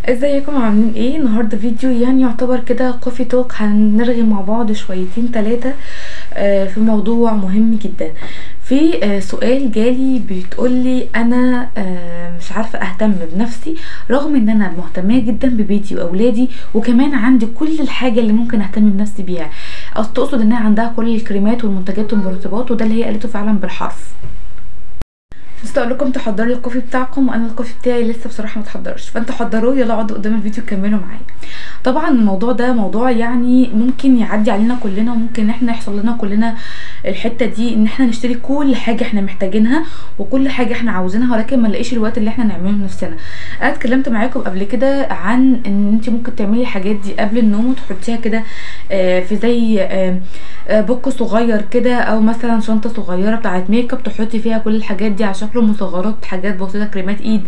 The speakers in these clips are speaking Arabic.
ازيكم عاملين ايه؟ النهارده فيديو يعني يعتبر كده كوفي توك، هنرغي مع بعض شويتين تلاتة في موضوع مهم جدا. في سؤال جالي بتقولي انا مش عارفه اهتم بنفسي رغم ان انا مهتمه جدا ببيتي واولادي، وكمان عندي كل الحاجه اللي ممكن اهتم بنفسي بيها. تقصد انها عندها كل الكريمات والمنتجات والمرطبات، وده اللي هي قالته فعلا بالحرف. بس اقول لكم تحضروا الكوفي بتاعكم، وانا الكوفي بتاعي لسه بصراحه ما اتحضرش، فانتوا حضروه يلا اقعدوا قدام الفيديو كملوا معايا. طبعا الموضوع ده موضوع يعني ممكن يعدي علينا كلنا، وممكن احنا يحصل لنا كلنا الحته دي ان احنا نشتري كل حاجه احنا محتاجينها وكل حاجه احنا عاوزينها، ولكن ما نلاقيش الوقت اللي احنا نعمله لنفسنا. انا اتكلمت معاكم قبل كده عن ان انت ممكن تعملي الحاجات دي قبل النوم وتحطيها كده في زي بوك صغير كده، او مثلا شنطه صغيره بتاعت ميك اب تحطي فيها كل الحاجات دي على شكل مصغرات، حاجات بسيطه، كريمات ايد،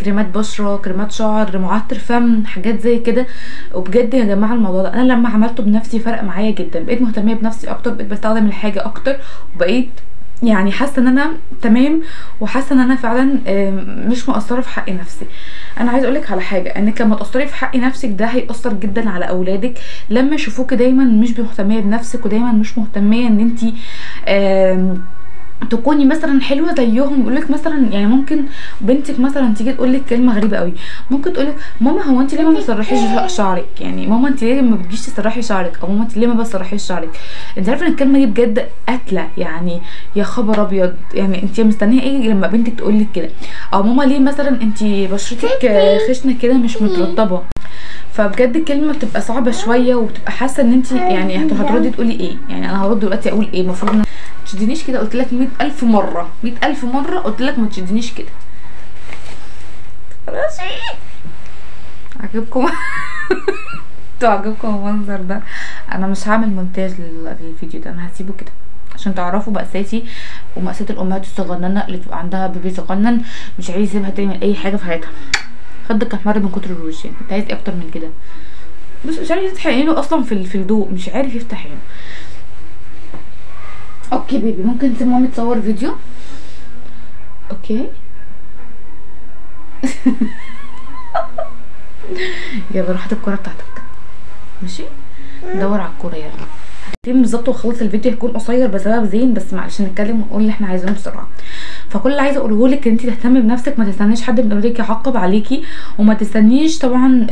كريمات بشره، كريمات شعر، معطر فم، حاجات زي كده. وبجد يا جماعه الموضوع ده انا لما عملته بنفسي فرق معايا جدا، بقيت مهتمه بنفسي اكتر، بقيت بستخدم الحاجه اكتر، وبقيت يعني حاسه ان انا تمام، وحاسه ان انا فعلا مش مقصره في حق نفسي. انا عايزه اقولك على حاجه، انك لما تقصري في حق نفسك ده هيأثر جدا على اولادك لما يشوفوكي دايما مش مهتميه بنفسك، ودايما مش مهتميه ان انتي تكوني مثلا حلوه زيهم. يقولك مثلا يعني ممكن بنتك مثلا تيجي تقولك كلمه غريبه قوي، ممكن تقولك ماما هو انت ليه ما بتسرحيش شعرك، يعني ماما انت ليه ما بتجيش تسرحي شعرك، او ماما انت ليه ما بتسرحيش شعرك. انت عارفه ان الكلمه دي بجد قاتله، يعني يا خبر ابيض، يعني انت مستنيه ايه لما بنتك تقولك كده؟ او ماما ليه مثلا انت بشرتك خشنه كده مش مترطبه. فبجد الكلمه بتبقى صعبه شويه، وبتبقى حاسه ان انت يعني هتردي تقولي ايه. يعني انا هرد دلوقتي اقول ايه؟ المفروض ما تشدنيش كده، قلت لك 100,000 مره 100,000 مره قلت لك ما تشدنيش كده. خلاص عجبكم؟ انتوا عجبكم المنظر ده؟ انا مش هعمل مونتاج للفيديو ده، انا هسيبه كده عشان تعرفوا مأساتي ومأساة الامهات الصغننه اللي تبقى عندها بيبي صغنن مش عايز يسيبها تعمل اي حاجه في حياتها. خدك احمر من كتر الروج، يعني انت عايز ايه اكتر من كده؟ بس مش عارف يفتح عينه اصلا في الضوء، مش عارف يفتح عينه. اوكي بيبي، ممكن تسيب مامي تصور فيديو؟ اوكي. يلا روح هات الكوره بتاعتك، ماشي؟ ندور على الكوره يلا. هتتم بالظبط وخلص الفيديو، هيكون قصير بسبب زين، بس معلش نتكلم ونقول اللي احنا عايزينه بسرعه. فكل اللي عايزه اقوله لك ان انت تهتمي بنفسك، ما تستنيش حد من اولادك يعقب عليكي، وما تستنيش طبعا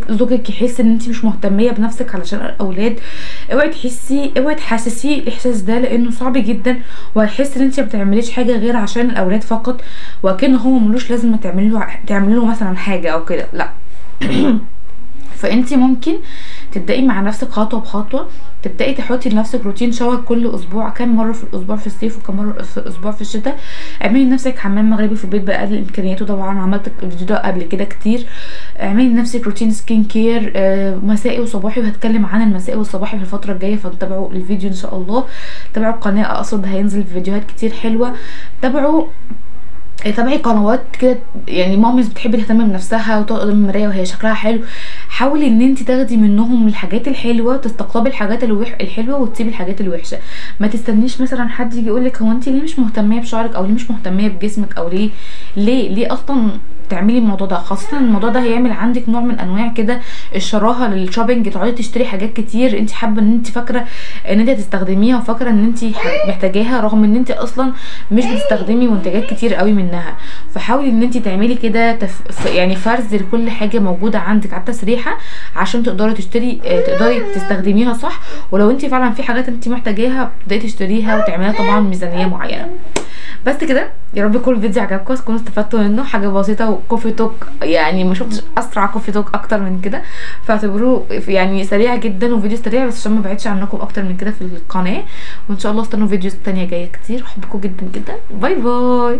زوجك يحس ان انت مش مهتميه بنفسك علشان الاولاد. اوعي تحسسيه الاحساس ده، لانه صعب جدا، وهيحس ان انت ما بتعمليش حاجه غير عشان الاولاد فقط، وكأنه هو ملوش لازم تعملي له مثلا حاجه او كده، لا. فانت ممكن تبداي مع نفسك خطوه بخطوه، تبداي تحطي لنفسك روتين شاور كل اسبوع، كام مره في الاسبوع في الصيف وكم مره في الاسبوع في الشتاء. اعملي لنفسك حمام مغربي في البيت باقل امكانياته، طبعا عملت الفيديو ده قبل كده كتير. اعملي لنفسك روتين سكين كير مسائي وصباحي، وهتكلم عن المسائي والصباحي في الفتره الجايه، فتابعوا الفيديو ان شاء الله. تابعوا القناه، اقصد هينزل فيديوهات كتير حلوه. تابعي قنوات كده، يعني ماميز بتحب تهتم بنفسها وتقعد قدام المرايه وهي شكلها حلو. حاولي ان انت تاخدي منهم الحاجات الحلوه، تستقطبي الحاجات الحلوه وتسيبي الحاجات الوحشه. ما تستنيش مثلا حد يجي يقولك هو انت ليه مش مهتميه بشعرك، او ليه مش مهتميه بجسمك، او ليه اصلا تعملي الموضوع ده. خاصه الموضوع ده هيعمل عندك نوع من انواع كده الشراهه للشوبينج، تقعدي تشتري حاجات كتير انت حابه ان انت فاكره ان انت هتستخدميها، وفاكره ان انت محتاجاها، رغم ان انت اصلا مش بتستخدمي منتجات كتير قوي منها. فحاولي ان انت تعملي كده يعني فرز لكل حاجه موجوده عندك على التسريحه، عشان تقدري تستخدميها صح. ولو انت فعلا في حاجات انت محتاجاها تبداي تشتريها، وتعمليها طبعا ميزانيه معينه. بس كده، يا رب يكون الفيديو عجبكم، تكونوا استفدتوا منه. حاجه بسيطه وكوفي توك، يعني ما شفتش اسرع كوفي توك اكتر من كده، فاعتبروه يعني سريع جدا وفيديو سريع، بس عشان ما بعدش عنكم اكتر من كده في القناه. وان شاء الله استنوا فيديوز تانية جايه كتير. بحبكم جدا جدا، باي باي.